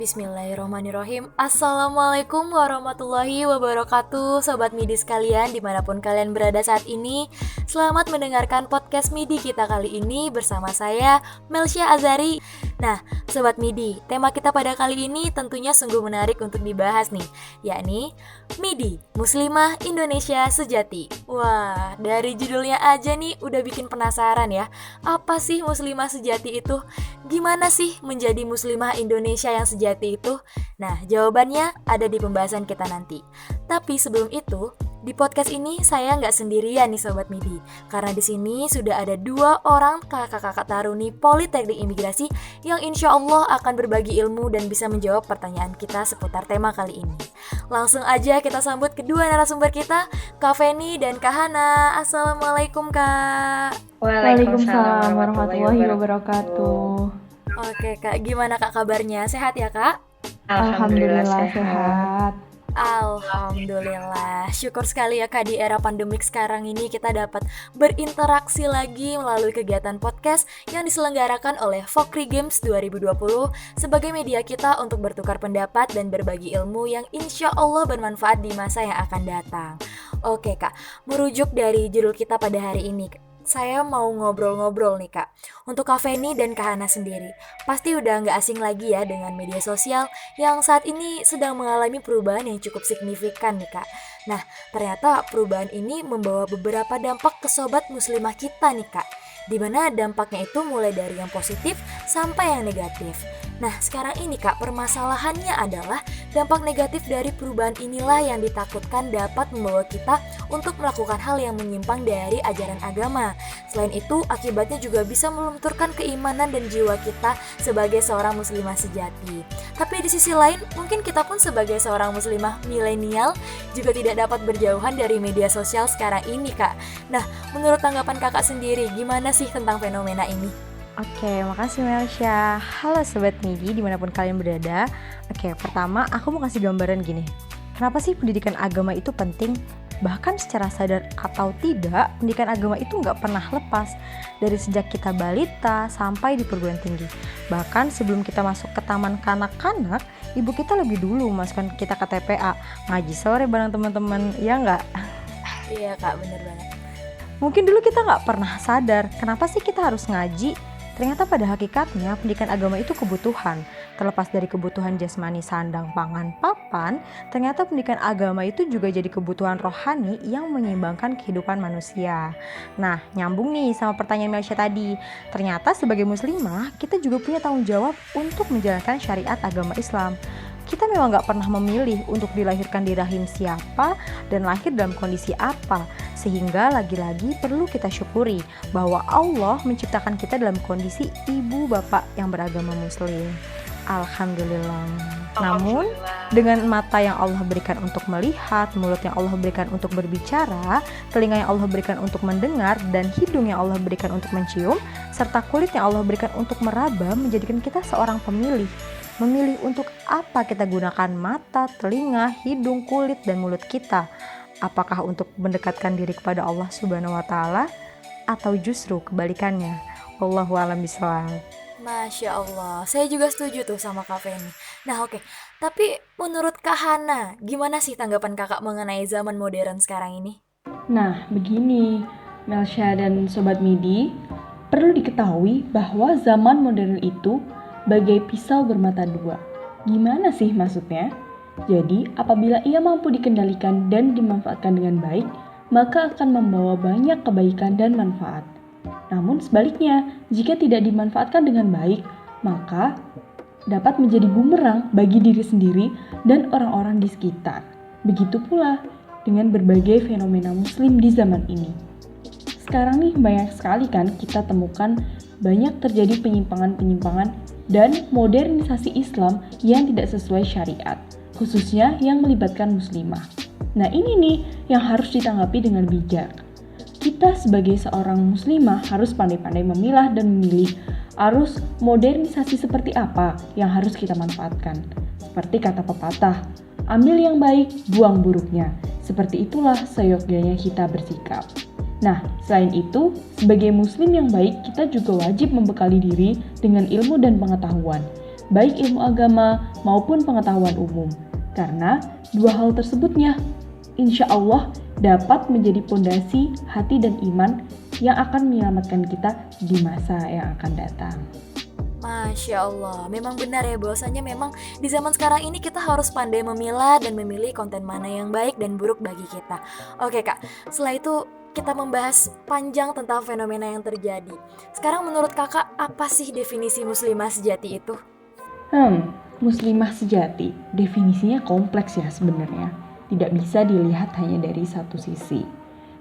Bismillahirrahmanirrahim. Assalamualaikum warahmatullahi wabarakatuh. Sobat MIDI sekalian dimanapun kalian berada saat ini, selamat mendengarkan podcast MIDI kita kali ini bersama saya Melsya Azari. Nah, Sobat MIDI, tema kita pada kali ini tentunya sungguh menarik untuk dibahas nih, yakni MIDI, Muslimah Indonesia Sejati. Wah, dari judulnya aja nih udah bikin penasaran ya. Apa sih Muslimah Sejati itu? Gimana sih menjadi Muslimah Indonesia yang sejati itu? Nah, jawabannya ada di pembahasan kita nanti. Tapi sebelum itu, di podcast ini saya nggak sendirian nih Sobat MIDI, karena di sini sudah ada 2 orang kakak-kakak taruni Politeknik Imigrasi yang insya Allah akan berbagi ilmu dan bisa menjawab pertanyaan kita seputar tema kali ini. Langsung aja kita sambut kedua narasumber kita, Kak Feni dan Kak Hana. Assalamualaikum Kak. Waalaikumsalam warahmatullahi wabarakatuh. Oke Kak, gimana Kak kabarnya? Sehat ya Kak? Alhamdulillah sehat. Alhamdulillah, syukur sekali ya Kak, di era pandemik sekarang ini kita dapat berinteraksi lagi melalui kegiatan podcast yang diselenggarakan oleh Fokri Games 2020 sebagai media kita untuk bertukar pendapat dan berbagi ilmu yang insya Allah bermanfaat di masa yang akan datang. Oke Kak, merujuk dari judul kita pada hari ini, saya mau ngobrol-ngobrol nih Kak. Untuk Kak Feni dan Kak Hana sendiri, pasti udah gak asing lagi ya dengan media sosial yang saat ini sedang mengalami perubahan yang cukup signifikan nih Kak. Nah, ternyata perubahan ini membawa beberapa dampak ke sobat muslimah kita nih Kak, dimana dampaknya itu mulai dari yang positif sampai yang negatif. Nah, sekarang ini Kak, permasalahannya adalah dampak negatif dari perubahan inilah yang ditakutkan dapat membawa kita untuk melakukan hal yang menyimpang dari ajaran agama. Selain itu, akibatnya juga bisa melunturkan keimanan dan jiwa kita sebagai seorang muslimah sejati. Tapi di sisi lain, mungkin kita pun sebagai seorang muslimah milenial juga tidak dapat berjauhan dari media sosial sekarang ini Kak. Nah, menurut tanggapan Kakak sendiri, gimana sih tentang fenomena ini? Oke, makasih Melsya. Halo Sobat MIDI dimanapun kalian berada. Oke, pertama aku mau kasih gambaran gini. Kenapa sih pendidikan agama itu penting? Bahkan secara sadar atau tidak, pendidikan agama itu nggak pernah lepas dari sejak kita balita sampai di perguruan tinggi. Bahkan sebelum kita masuk ke taman kanak-kanak, ibu kita lebih dulu masukkan kita ke TPA, ngaji sore bareng teman-teman, ya nggak? Iya Kak, bener banget. Mungkin dulu kita nggak pernah sadar kenapa sih kita harus ngaji. Ternyata pada hakikatnya pendidikan agama itu kebutuhan. Terlepas dari kebutuhan jasmani sandang, pangan, papan, ternyata pendidikan agama itu juga jadi kebutuhan rohani yang menyeimbangkan kehidupan manusia. Nah, nyambung nih sama pertanyaan Melsya tadi. Ternyata sebagai muslimah, kita juga punya tanggung jawab untuk menjalankan syariat agama Islam. Kita memang gak pernah memilih untuk dilahirkan di rahim siapa dan lahir dalam kondisi apa. Sehingga lagi-lagi perlu kita syukuri bahwa Allah menciptakan kita dalam kondisi ibu bapak yang beragama muslim. Alhamdulillah. Namun dengan mata yang Allah berikan untuk melihat, mulut yang Allah berikan untuk berbicara, telinga yang Allah berikan untuk mendengar, dan hidung yang Allah berikan untuk mencium, serta kulit yang Allah berikan untuk meraba, menjadikan kita seorang pemilih. Memilih untuk apa kita gunakan mata, telinga, hidung, kulit, dan mulut kita. Apakah untuk mendekatkan diri kepada Allah Subhanahu wa Ta'ala atau justru kebalikannya? Wallahu a'lam bishawab. Masya Allah, saya juga setuju tuh sama Kak Feni. Nah oke, tapi menurut Kak Hana, gimana sih tanggapan kakak mengenai zaman modern sekarang ini? Nah, begini, Melsya dan Sobat MIDI, perlu diketahui bahwa zaman modern itu bagai pisau bermata dua. Gimana sih maksudnya? Jadi, apabila ia mampu dikendalikan dan dimanfaatkan dengan baik, maka akan membawa banyak kebaikan dan manfaat. Namun sebaliknya, jika tidak dimanfaatkan dengan baik, maka dapat menjadi bumerang bagi diri sendiri dan orang-orang di sekitar. Begitu pula dengan berbagai fenomena muslim di zaman ini. Sekarang nih banyak sekali kan kita temukan banyak terjadi penyimpangan-penyimpangan dan modernisasi Islam yang tidak sesuai syariat, khususnya yang melibatkan muslimah. Nah ini nih yang harus ditanggapi dengan bijak. Kita sebagai seorang muslimah harus pandai-pandai memilah dan memilih arus modernisasi seperti apa yang harus kita manfaatkan. Seperti kata pepatah, ambil yang baik, buang buruknya. Seperti itulah seyogyanya kita bersikap. Nah, selain itu, sebagai muslim yang baik, kita juga wajib membekali diri dengan ilmu dan pengetahuan. baik ilmu agama maupun pengetahuan umum. Karena dua hal tersebutnya, insya Allah dapat menjadi pondasi hati dan iman yang akan menyelamatkan kita di masa yang akan datang. Masya Allah, memang benar ya bahwasanya memang di zaman sekarang ini kita harus pandai memilah dan memilih konten mana yang baik dan buruk bagi kita. Oke Kak, setelah itu kita membahas panjang tentang fenomena yang terjadi. Sekarang menurut kakak, apa sih definisi muslimah sejati itu? Muslimah sejati, definisinya kompleks ya sebenarnya. Tidak bisa dilihat hanya dari satu sisi.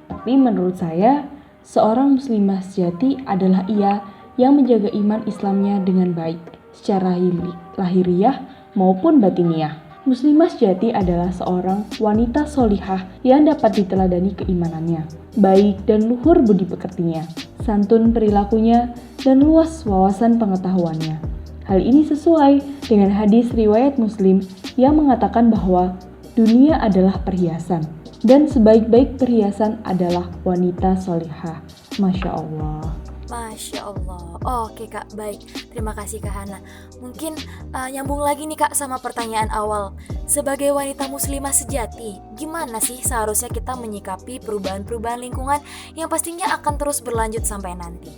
Tapi menurut saya, seorang muslimah sejati adalah ia yang menjaga iman Islamnya dengan baik, secara lahiriah maupun batiniah. Muslimah sejati adalah seorang wanita solihah yang dapat diteladani keimanannya, baik dan luhur budi pekertinya, santun perilakunya, dan luas wawasan pengetahuannya. Hal ini sesuai dengan hadis riwayat Muslim yang mengatakan bahwa dunia adalah perhiasan, dan sebaik-baik perhiasan adalah wanita solihah. Masya Allah. Masya Allah. Oke Kak, baik. Terima kasih Kak Hana. Mungkin nyambung lagi nih Kak sama pertanyaan awal. Sebagai wanita muslimah sejati, gimana sih seharusnya kita menyikapi perubahan-perubahan lingkungan yang pastinya akan terus berlanjut sampai nanti?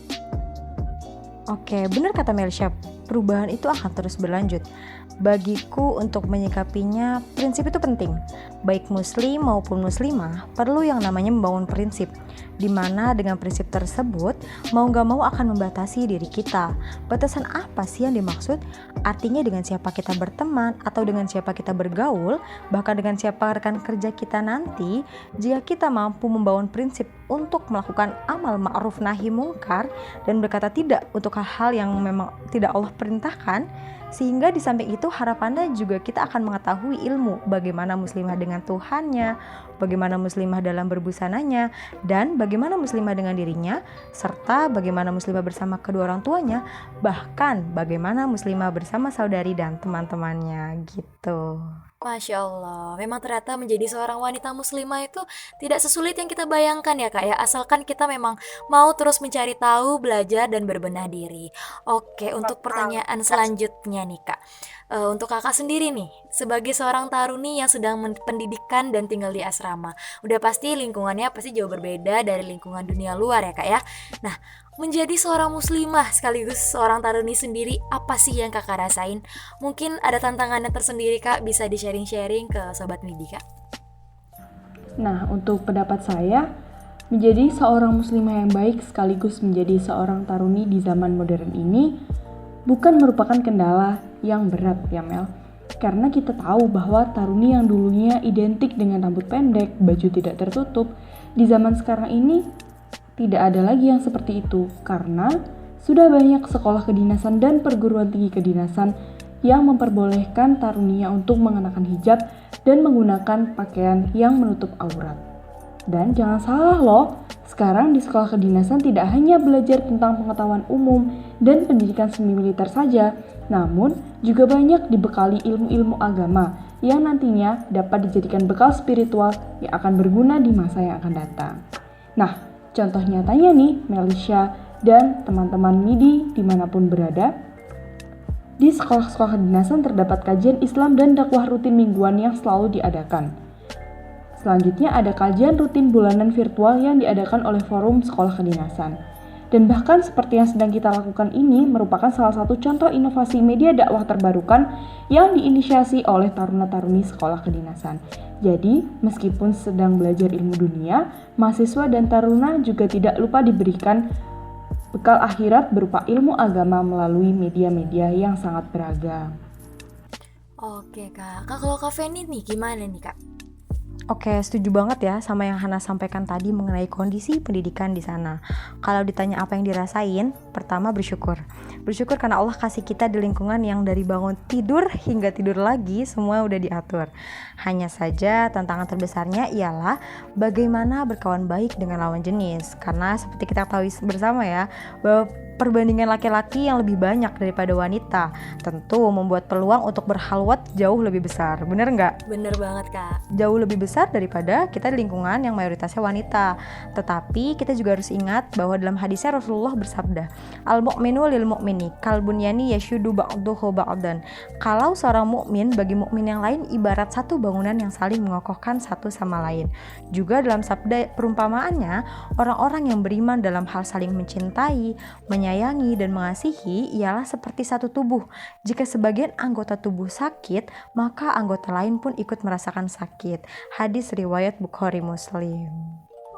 Oke, benar kata Melsha, perubahan itu akan terus berlanjut. Bagiku untuk menyikapinya, prinsip itu penting. Baik muslim maupun muslimah perlu yang namanya membangun prinsip, di mana dengan prinsip tersebut mau gak mau akan membatasi diri kita. Batasan apa sih yang dimaksud? Artinya dengan siapa kita berteman atau dengan siapa kita bergaul, bahkan dengan siapa rekan kerja kita nanti. Jika kita mampu membangun prinsip untuk melakukan amal ma'ruf nahi mungkar dan berkata tidak untuk hal-hal yang memang tidak Allah perintahkan, sehingga di samping itu harapannya juga kita akan mengetahui ilmu bagaimana muslimah dengan Tuhannya, bagaimana muslimah dalam berbusananya, dan bagaimana muslimah dengan dirinya, serta bagaimana muslimah bersama kedua orang tuanya, bahkan bagaimana muslimah bersama saudari dan teman-temannya gitu. Masya Allah, memang ternyata menjadi seorang wanita muslimah itu tidak sesulit yang kita bayangkan ya Kak ya, asalkan kita memang mau terus mencari tahu, belajar, dan berbenah diri. Oke, untuk pertanyaan selanjutnya nih Kak, untuk kakak sendiri nih, sebagai seorang taruni yang sedang pendidikan dan tinggal di asrama, udah pasti lingkungannya pasti jauh berbeda dari lingkungan dunia luar ya Kak ya. Nah, menjadi seorang muslimah sekaligus seorang taruni sendiri, apa sih yang kakak rasain? Mungkin ada tantangannya tersendiri Kak, bisa di-sharing-sharing ke Sobat Midi Kak. Nah, untuk pendapat saya, menjadi seorang muslimah yang baik sekaligus menjadi seorang taruni di zaman modern ini bukan merupakan kendala yang berat ya Mel. Karena kita tahu bahwa taruni yang dulunya identik dengan rambut pendek, baju tidak tertutup, di zaman sekarang ini tidak ada lagi yang seperti itu, karena sudah banyak sekolah kedinasan dan perguruan tinggi kedinasan yang memperbolehkan taruninya untuk mengenakan hijab dan menggunakan pakaian yang menutup aurat. Dan jangan salah loh, sekarang di sekolah kedinasan tidak hanya belajar tentang pengetahuan umum dan pendidikan semi militer saja, namun juga banyak dibekali ilmu-ilmu agama yang nantinya dapat dijadikan bekal spiritual yang akan berguna di masa yang akan datang. Nah, contoh nyatanya nih, Melisha dan teman-teman MIDI dimanapun berada, di sekolah-sekolah kedinasan terdapat kajian Islam dan dakwah rutin mingguan yang selalu diadakan. Selanjutnya ada kajian rutin bulanan virtual yang diadakan oleh forum sekolah kedinasan. Dan bahkan seperti yang sedang kita lakukan ini merupakan salah satu contoh inovasi media dakwah terbarukan yang diinisiasi oleh taruna-taruni sekolah kedinasan. Jadi, meskipun sedang belajar ilmu dunia, mahasiswa dan taruna juga tidak lupa diberikan bekal akhirat berupa ilmu agama melalui media-media yang sangat beragam. Oke Kak, kalau Kak Feni nih gimana nih Kak? Oke, setuju banget ya sama yang Hana sampaikan tadi mengenai kondisi pendidikan di sana. Kalau ditanya apa yang dirasain, pertama bersyukur. Bersyukur karena Allah kasih kita di lingkungan yang dari bangun tidur hingga tidur lagi semua udah diatur. Hanya saja tantangan terbesarnya ialah bagaimana berkawan baik dengan lawan jenis. Karena seperti kita tahu bersama ya, bahwa Perbandingan laki-laki yang lebih banyak daripada wanita tentu membuat peluang untuk berhalwat jauh lebih besar. Bener nggak? Bener banget, Kak. Jauh lebih besar daripada kita di lingkungan yang mayoritasnya wanita. Tetapi kita juga harus ingat bahwa dalam hadisnya Rasulullah bersabda, al-mu'minu lil mu'mini kal bunyani yashudu ba'duhu ba'dan. Kalau seorang mukmin bagi mukmin yang lain ibarat satu bangunan yang saling mengokohkan satu sama lain. Juga dalam sabda perumpamaannya, orang-orang yang beriman dalam hal saling mencintai, menyayangi dan mengasihi ialah seperti satu tubuh. Jika sebagian anggota tubuh sakit, maka anggota lain pun ikut merasakan sakit. Hadis riwayat Bukhari Muslim.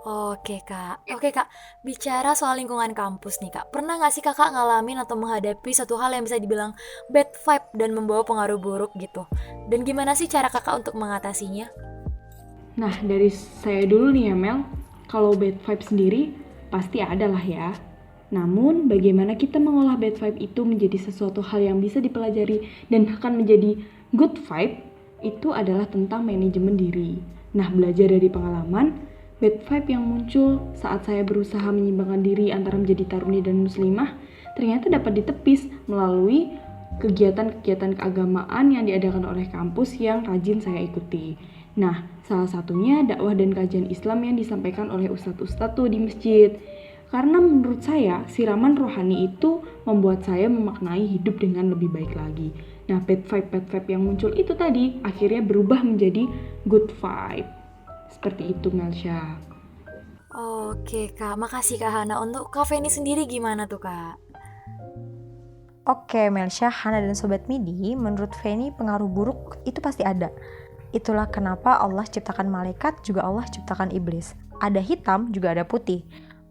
Oke kak, bicara soal lingkungan kampus nih kak, pernah gak sih kakak ngalamin atau menghadapi satu hal yang bisa dibilang bad vibe dan membawa pengaruh buruk gitu? Dan gimana sih cara kakak untuk mengatasinya? Nah, dari saya dulu nih ya Mel, kalau bad vibe sendiri pasti ada lah ya. Namun, bagaimana kita mengolah bad vibe itu menjadi sesuatu hal yang bisa dipelajari dan akan menjadi good vibe, itu adalah tentang manajemen diri. Nah, belajar dari pengalaman, bad vibe yang muncul saat saya berusaha menyeimbangkan diri antara menjadi taruni dan muslimah, ternyata dapat ditepis melalui kegiatan-kegiatan keagamaan yang diadakan oleh kampus yang rajin saya ikuti. Nah, salah satunya dakwah dan kajian Islam yang disampaikan oleh ustadz-ustadz tuh di masjid. Karena menurut saya, siraman rohani itu membuat saya memaknai hidup dengan lebih baik lagi. Nah, bad vibe yang muncul itu tadi akhirnya berubah menjadi good vibe. Seperti itu, Melsha. Oke kak, makasih Kak Hana. Untuk Kak Feni sendiri gimana tuh kak? Oke, Melsha, Hana dan Sobat Midi, menurut Feni pengaruh buruk itu pasti ada. Itulah kenapa Allah ciptakan malaikat, juga Allah ciptakan iblis. Ada hitam, juga ada putih.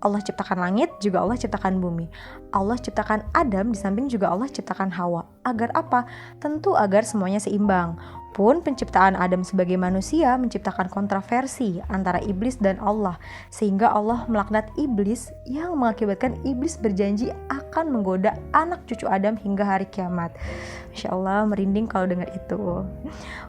Allah ciptakan langit, juga Allah ciptakan bumi. Allah ciptakan Adam, di samping juga Allah ciptakan Hawa. Agar apa? Tentu agar semuanya seimbang. Pun penciptaan Adam sebagai manusia menciptakan kontroversi antara iblis dan Allah. Sehingga Allah melaknat iblis yang mengakibatkan iblis berjanji akan menggoda anak cucu Adam hingga hari kiamat. Masya Allah, merinding kalau dengar itu.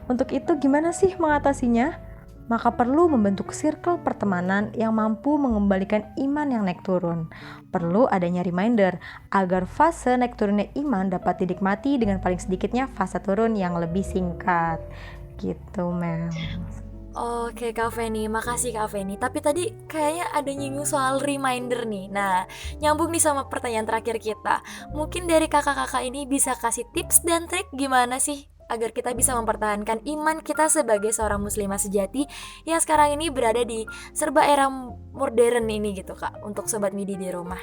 Untuk itu gimana sih mengatasinya? Maka perlu membentuk circle pertemanan yang mampu mengembalikan iman yang naik turun. Perlu adanya reminder agar fase naik turunnya iman dapat dinikmati dengan paling sedikitnya fase turun yang lebih singkat. Gitu, Mel. Oke Kak Feni, makasih Kak Feni. Tapi tadi kayaknya ada nyinggung soal reminder nih. Nah, nyambung nih sama pertanyaan terakhir kita. Mungkin dari kakak-kakak ini bisa kasih tips dan trik gimana sih agar kita bisa mempertahankan iman kita sebagai seorang muslimah sejati yang sekarang ini berada di serba era modern ini gitu Kak, untuk Sobat Midi di rumah.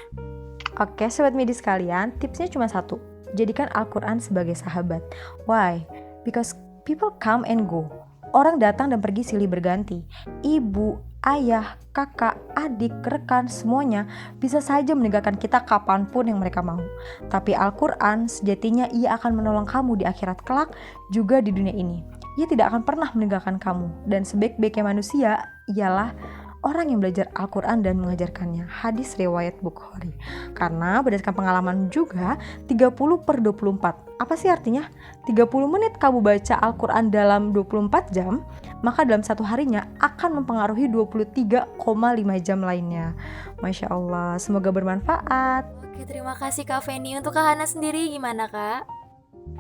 Oke, Sobat Midi sekalian, tipsnya cuma satu. Jadikan Al-Quran sebagai sahabat. Why? Because people come and go. Orang datang dan pergi silih berganti. Ibu, ayah, kakak, adik, rekan, semuanya bisa saja meninggalkan kita kapanpun yang mereka mau. Tapi Al-Quran sejatinya ia akan menolong kamu di akhirat kelak, juga di dunia ini. Ia tidak akan pernah meninggalkan kamu. Dan sebaik-baiknya manusia ialah orang yang belajar Al-Quran dan mengajarkannya. Hadis riwayat Bukhari. Karena berdasarkan pengalaman juga 30/24. Apa sih artinya? 30 menit kamu baca Al-Quran dalam 24 jam, maka dalam satu harinya akan mempengaruhi 23,5 jam lainnya. Masya Allah, semoga bermanfaat. Oke, terima kasih Kak Feni. Untuk Kak Hana sendiri gimana Kak?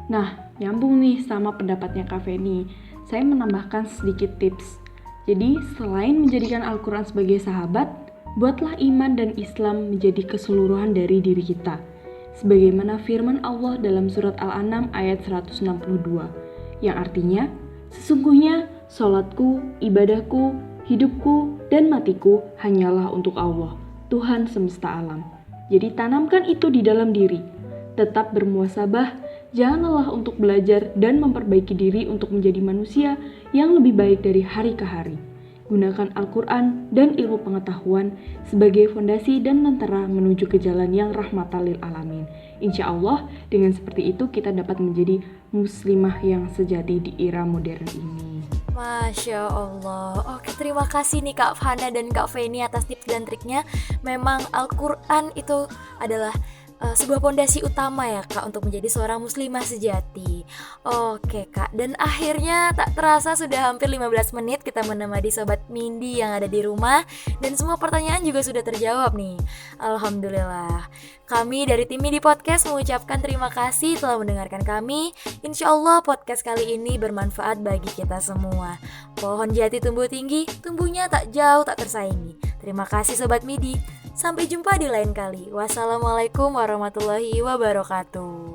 Nah, nyambung nih sama pendapatnya Kak Feni. Saya menambahkan sedikit tips. Jadi, selain menjadikan Al-Quran sebagai sahabat, buatlah iman dan Islam menjadi keseluruhan dari diri kita. Sebagaimana firman Allah dalam surat Al-An'am ayat 162, yang artinya, sesungguhnya sholatku, ibadahku, hidupku, dan matiku hanyalah untuk Allah, Tuhan semesta alam. Jadi tanamkan itu di dalam diri. Tetap bermuhasabah, jangan lelah untuk belajar dan memperbaiki diri untuk menjadi manusia yang lebih baik dari hari ke hari. Gunakan Al-Quran dan ilmu pengetahuan sebagai fondasi dan lentera menuju ke jalan yang rahmatan lil alamin. Insya Allah, dengan seperti itu kita dapat menjadi muslimah yang sejati di era modern ini. Masya Allah. Oke, terima kasih nih Kak Hana dan Kak Feni atas tips dan triknya. Memang Al-Quran itu adalah sebuah pondasi utama ya Kak untuk menjadi seorang muslimah sejati. Oke Kak, dan akhirnya tak terasa sudah hampir 15 menit kita menemani Sobat Mindi yang ada di rumah, dan semua pertanyaan juga sudah terjawab nih. Alhamdulillah. Kami dari tim Midi Podcast mengucapkan terima kasih telah mendengarkan kami. Insya Allah podcast kali ini bermanfaat bagi kita semua. Pohon jati tumbuh tinggi, tumbuhnya tak jauh tak tersaingi. Terima kasih Sobat Midi. Sampai jumpa di lain kali. Wassalamualaikum warahmatullahi wabarakatuh.